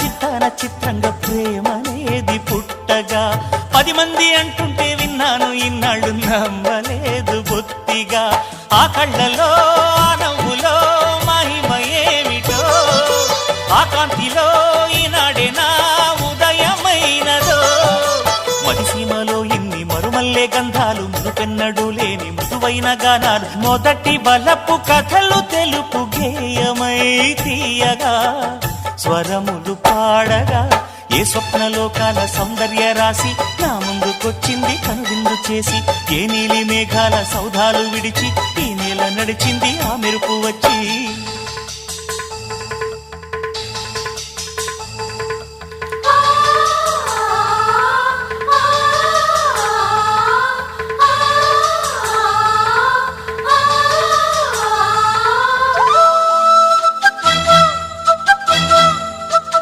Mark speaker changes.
Speaker 1: చిత్తాన చిత్రంగా ప్రేమనేది పుట్టగా 10 మంది అంటుంటే విన్నాను ఇన్నాళ్ళు నమ్మలేదు బొత్తిగా ఆ కళ్ళలో ఆ నవ్వులో మహిమ ఏమిటో ఆ కాంతిలో ఈనాడే నా ఉదయమైనదో మదిసీమలో ఇన్ని మరుమల్లే గంధాలు మురుపెన్నడు లేని మృదువైన గానాలు మొదటి బలపు కథలు తెలుపు గేయమై తీయగా స్వరములు పాడగా ఏ స్వప్నలోకాల సౌందర్య రాశి నా ముందుకొచ్చింది కనువిందు చేసి ఏ నీలి మేఘాల సౌధాలు విడిచి ఈ నేల నడిచింది ఆ మెరుపు వచ్చి